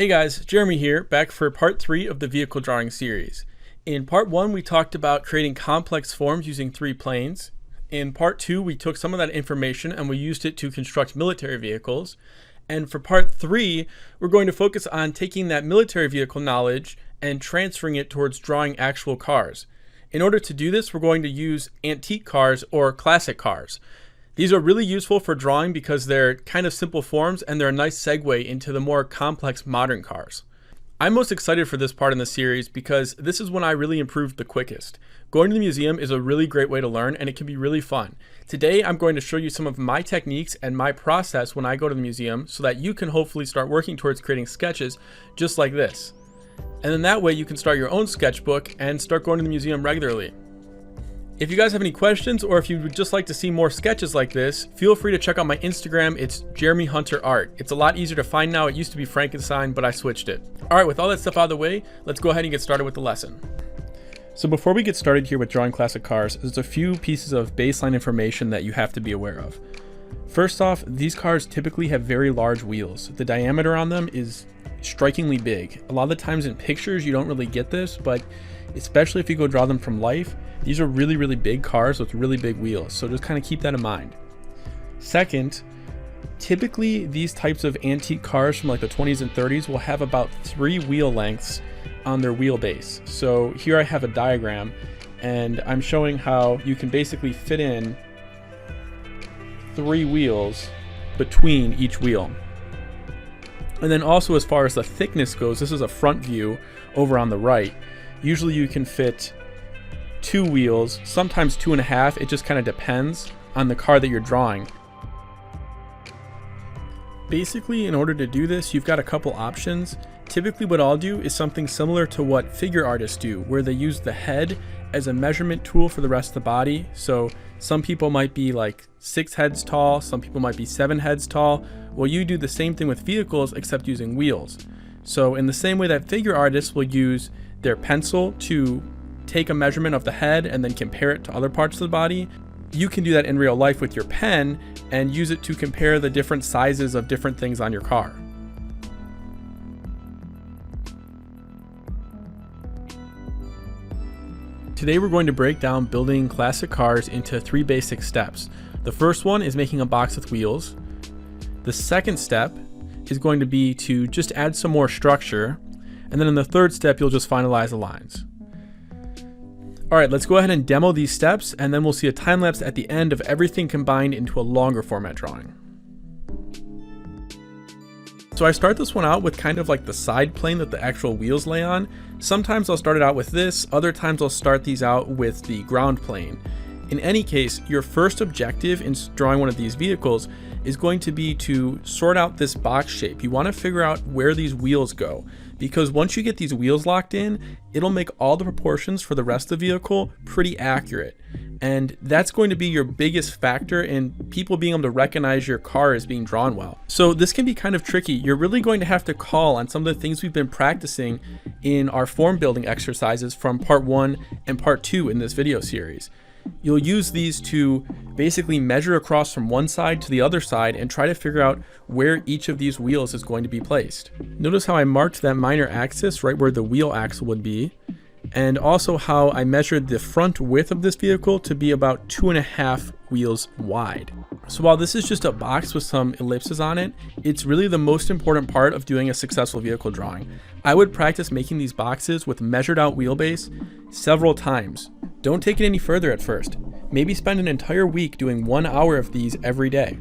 Hey guys, Jeremy here, back for part 3 of the vehicle drawing series. In part 1, we talked about creating complex forms using 3 planes. In part 2, we took some of that information and we used it to construct military vehicles. And for part 3, we're going to focus on taking that military vehicle knowledge and transferring it towards drawing actual cars. In order to do this, we're going to use antique cars or classic cars. These are really useful for drawing because they're kind of simple forms and they're a nice segue into the more complex modern cars. I'm most excited for this part in the series because this is when I really improved the quickest. Going to the museum is a really great way to learn and it can be really fun. Today I'm going to show you some of my techniques and my process when I go to the museum so that you can hopefully start working towards creating sketches just like this. And then that way you can start your own sketchbook and start going to the museum regularly. If you guys have any questions or if you would just like to see more sketches like this, feel free to check out my Instagram. It's Jeremy Hunter Art. It's a lot easier to find now. It used to be Frankenstein, but I switched it. All right, with all that stuff out of the way, let's go ahead and get started with the lesson. So before we get started here with drawing classic cars, there's a few pieces of baseline information that you have to be aware of. First off, these cars typically have very large wheels. The diameter on them is strikingly big. A lot of the times in pictures you don't really get this, but especially if you go draw them from life, these are really, really big cars with really big wheels, so just kind of keep that in mind. Second, typically these types of antique cars from like the 20s and 30s will have about 3 wheel lengths on their wheelbase. So here I have a diagram and I'm showing how you can basically fit in 3 wheels between each wheel. And then also as far as the thickness goes, this is a front view over on the right. Usually you can fit 2 wheels, sometimes 2.5. It just kind of depends on the car that you're drawing. Basically, in order to do this, you've got a couple options. Typically what I'll do is something similar to what figure artists do, where they use the head as a measurement tool for the rest of the body. So some people might be like 6 heads tall, some people might be 7 heads tall. Well, you do the same thing with vehicles except using wheels. So in the same way that figure artists will use their pencil to take a measurement of the head and then compare it to other parts of the body, you can do that in real life with your pen and use it to compare the different sizes of different things on your car. Today we're going to break down building classic cars into 3 basic steps. The first one is making a box with wheels. The second step is going to be to just add some more structure. And then in the third step, you'll just finalize the lines. All right, let's go ahead and demo these steps, and then we'll see a time lapse at the end of everything combined into a longer format drawing. So I start this one out with kind of like the side plane that the actual wheels lay on. Sometimes I'll start it out with this, other times I'll start these out with the ground plane. In any case, your first objective in drawing one of these vehicles is going to be to sort out this box shape. You want to figure out where these wheels go, because once you get these wheels locked in, it'll make all the proportions for the rest of the vehicle pretty accurate. And that's going to be your biggest factor in people being able to recognize your car as being drawn well. So this can be kind of tricky. You're really going to have to call on some of the things we've been practicing in our form building exercises from part 1 and part 2 in this video series. You'll use these to basically measure across from one side to the other side and try to figure out where each of these wheels is going to be placed. Notice how I marked that minor axis right where the wheel axle would be, and also how I measured the front width of this vehicle to be about 2.5 wheels wide. So while this is just a box with some ellipses on it, it's really the most important part of doing a successful vehicle drawing. I would practice making these boxes with measured out wheelbase several times. Don't take it any further at first. Maybe spend an entire week doing 1 hour of these every day.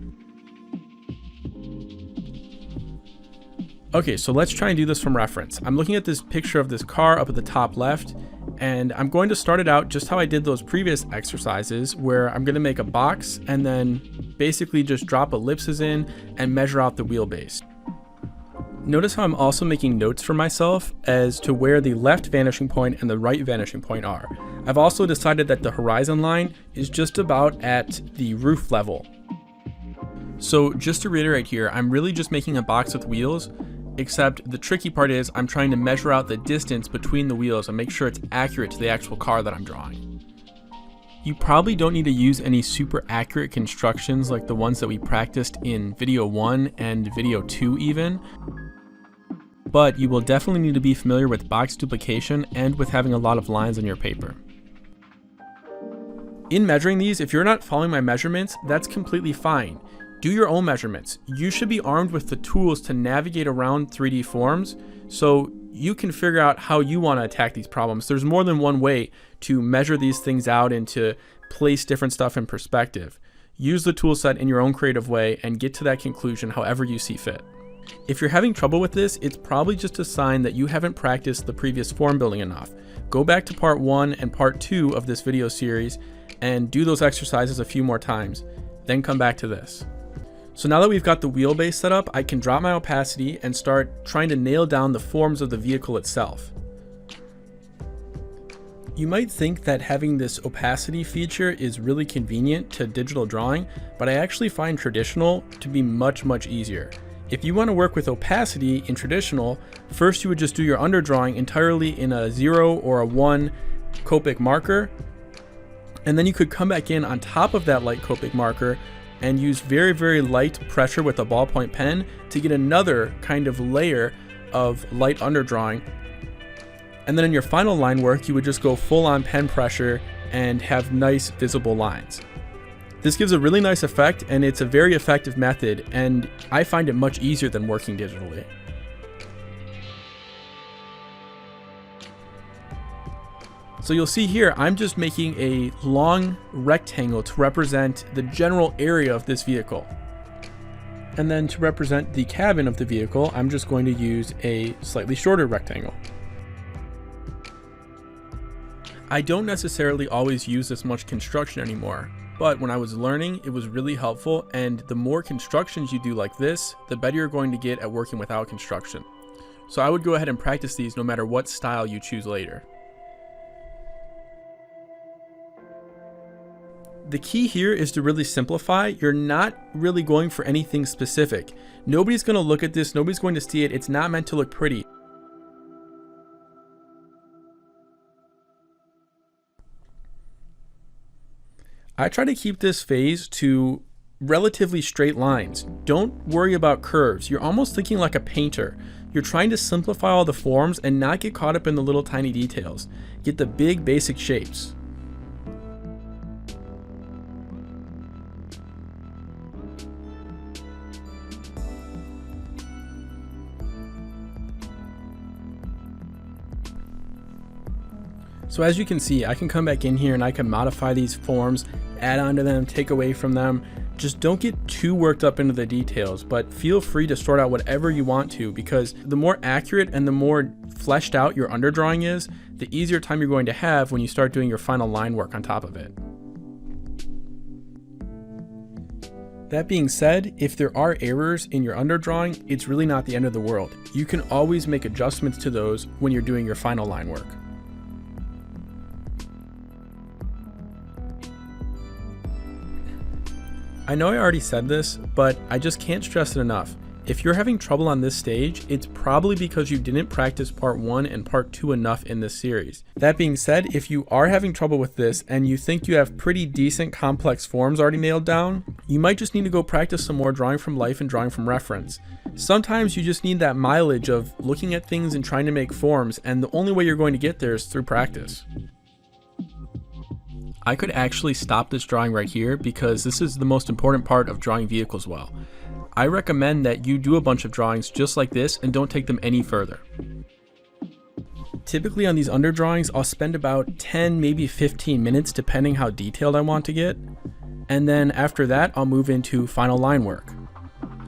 Okay, so let's try and do this from reference. I'm looking at this picture of this car up at the top left, and I'm going to start it out just how I did those previous exercises, where I'm going to make a box and then basically just drop ellipses in and measure out the wheelbase. Notice how I'm also making notes for myself as to where the left vanishing point and the right vanishing point are. I've also decided that the horizon line is just about at the roof level. So just to reiterate here, I'm really just making a box with wheels, except the tricky part is I'm trying to measure out the distance between the wheels and make sure it's accurate to the actual car that I'm drawing. You probably don't need to use any super accurate constructions like the ones that we practiced in video 1 and video 2 even. but you will definitely need to be familiar with box duplication and with having a lot of lines on your paper. In measuring these, if you're not following my measurements, that's completely fine. Do your own measurements. You should be armed with the tools to navigate around 3D forms so you can figure out how you want to attack these problems. There's more than one way to measure these things out and to place different stuff in perspective. Use the tool set in your own creative way and get to that conclusion however you see fit. If you're having trouble with this, it's probably just a sign that you haven't practiced the previous form building enough. Go back to part 1 and part 2 of this video series and do those exercises a few more times, then come back to this. So now that we've got the wheelbase set up, I can drop my opacity and start trying to nail down the forms of the vehicle itself. You might think that having this opacity feature is really convenient to digital drawing, but I actually find traditional to be much easier. If you want to work with opacity in traditional, first you would just do your underdrawing entirely in a 0 or a 1 Copic marker, and then you could come back in on top of that light Copic marker and use very light pressure with a ballpoint pen to get another kind of layer of light underdrawing. And then in your final line work, you would just go full on pen pressure and have nice visible lines. This gives a really nice effect, and it's a very effective method, and I find it much easier than working digitally. So you'll see here, I'm just making a long rectangle to represent the general area of this vehicle. And then to represent the cabin of the vehicle, I'm just going to use a slightly shorter rectangle. I don't necessarily always use this much construction anymore, but when I was learning, it was really helpful, and the more constructions you do like this, the better you're going to get at working without construction. So I would go ahead and practice these no matter what style you choose later. The key here is to really simplify. You're not really going for anything specific. Nobody's going to look at this, nobody's going to see it. It's not meant to look pretty. I try to keep this phase to relatively straight lines. Don't worry about curves. You're almost thinking like a painter. You're trying to simplify all the forms and not get caught up in the little tiny details. Get the big basic shapes. So as you can see, I can come back in here and I can modify these forms, add on to them, take away from them. Just don't get too worked up into the details, but feel free to sort out whatever you want to, because the more accurate and the more fleshed out your underdrawing is, the easier time you're going to have when you start doing your final line work on top of it. That being said, if there are errors in your underdrawing, it's really not the end of the world. You can always make adjustments to those when you're doing your final line work. I know I already said this, but I just can't stress it enough. If you're having trouble on this stage, it's probably because you didn't practice part 1 and part 2 enough in this series. That being said, if you are having trouble with this and you think you have pretty decent complex forms already nailed down, you might just need to go practice some more drawing from life and drawing from reference. Sometimes you just need that mileage of looking at things and trying to make forms, and the only way you're going to get there is through practice. I could actually stop this drawing right here because this is the most important part of drawing vehicles well. I recommend that you do a bunch of drawings just like this and don't take them any further. Typically on these underdrawings, I'll spend about 10, maybe 15 minutes depending how detailed I want to get. And then after that, I'll move into final line work.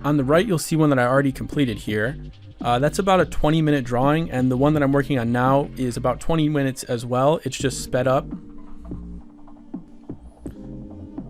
On the right, you'll see one that I already completed here. That's about a 20-minute drawing, and the one that I'm working on now is about 20 minutes as well. It's just sped up.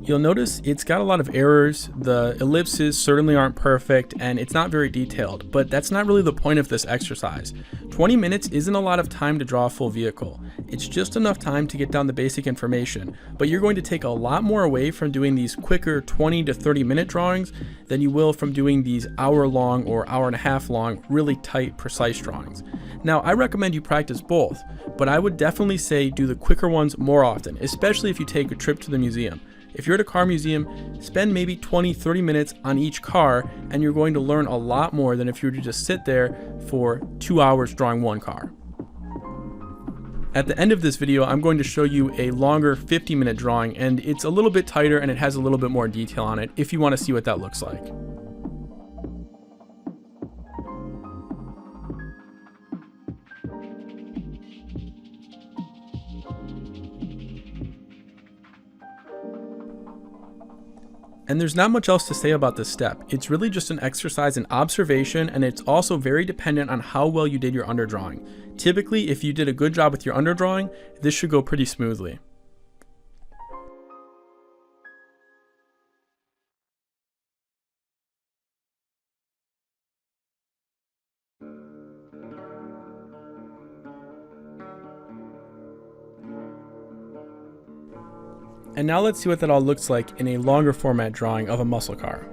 You'll notice it's got a lot of errors. The ellipses certainly aren't perfect, and it's not very detailed, but that's not really the point of this exercise. 20 minutes isn't a lot of time to draw a full vehicle. It's just enough time to get down the basic information, but you're going to take a lot more away from doing these quicker 20 to 30 minute drawings than you will from doing these hour-long or hour-and-a-half long, really tight, precise drawings. Now, I recommend you practice both, but I would definitely say do the quicker ones more often, especially if you take a trip to the museum. If you're at a car museum, spend maybe 20-30 minutes on each car, and you're going to learn a lot more than if you were to just sit there for 2 hours drawing one car. At the end of this video, I'm going to show you a longer 50-minute drawing, and it's a little bit tighter and it has a little bit more detail on it if you want to see what that looks like. And there's not much else to say about this step. It's really just an exercise in observation, and it's also very dependent on how well you did your underdrawing. Typically, if you did a good job with your underdrawing, this should go pretty smoothly. And now let's see what that all looks like in a longer format drawing of a muscle car.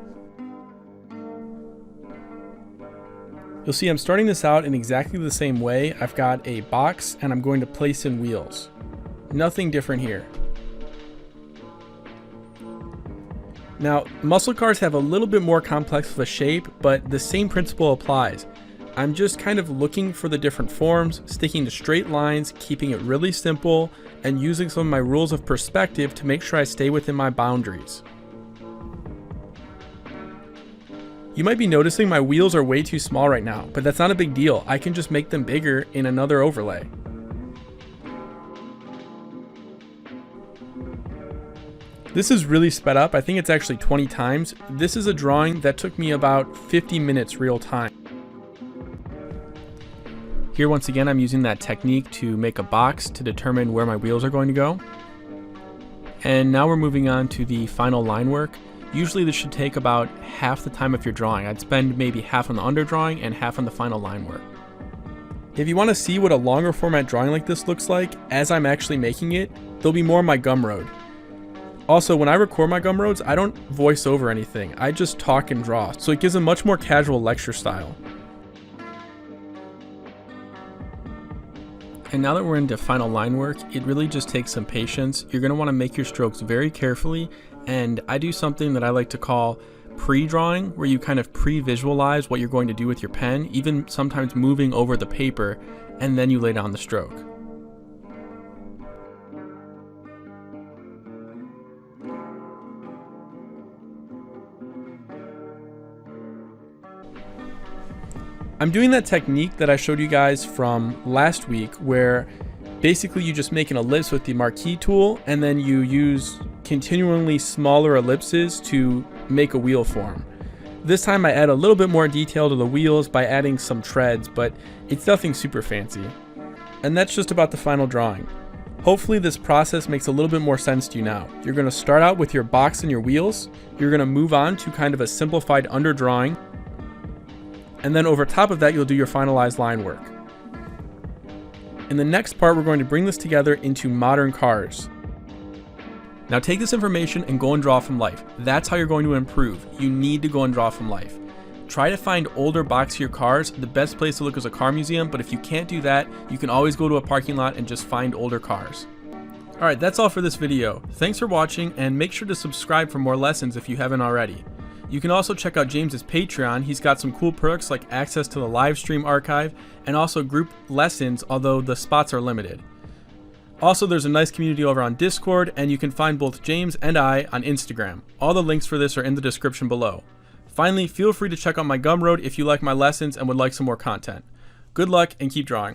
You'll see I'm starting this out in exactly the same way. I've got a box and I'm going to place in wheels. Nothing different here. Now, muscle cars have a little bit more complex of a shape, but the same principle applies. I'm just kind of looking for the different forms, sticking to straight lines, keeping it really simple, and using some of my rules of perspective to make sure I stay within my boundaries. You might be noticing my wheels are way too small right now, but that's not a big deal. I can just make them bigger in another overlay. This is really sped up. I think it's actually 20 times. This is a drawing that took me about 50 minutes real time. Here once again, I'm using that technique to make a box to determine where my wheels are going to go. And now we're moving on to the final line work. Usually this should take about half the time of your drawing. I'd spend maybe half on the underdrawing and half on the final line work. If you want to see what a longer format drawing like this looks like as I'm actually making it, there'll be more on my Gumroad. Also, when I record my Gumroads, I don't voice over anything. I just talk and draw, so it gives a much more casual lecture style. And now that we're into final line work, it really just takes some patience. You're going to want to make your strokes very carefully, and I do something that I like to call pre-drawing, where you kind of pre-visualize what you're going to do with your pen, even sometimes moving over the paper, and then you lay down the stroke. I'm doing that technique that I showed you guys from last week, where basically you just make an ellipse with the marquee tool and then you use continually smaller ellipses to make a wheel form. This time I add a little bit more detail to the wheels by adding some treads, but it's nothing super fancy. And that's just about the final drawing. Hopefully this process makes a little bit more sense to you now. You're going to start out with your box and your wheels. You're going to move on to kind of a simplified underdrawing. And then over top of that, you'll do your finalized line work. In the next part, we're going to bring this together into modern cars. Now take this information and go and draw from life. That's how you're going to improve. You need to go and draw from life. Try to find older boxier cars. The best place to look is a car museum, but if you can't do that, you can always go to a parking lot and just find older cars. Alright, that's all for this video. Thanks for watching, and make sure to subscribe for more lessons if you haven't already. You can also check out James's Patreon. He's got some cool perks like access to the live stream archive and also group lessons, although the spots are limited. Also, there's a nice community over on Discord, and you can find both James and I on Instagram. All the links for this are in the description below. Finally, feel free to check out my Gumroad if you like my lessons and would like some more content. Good luck and keep drawing.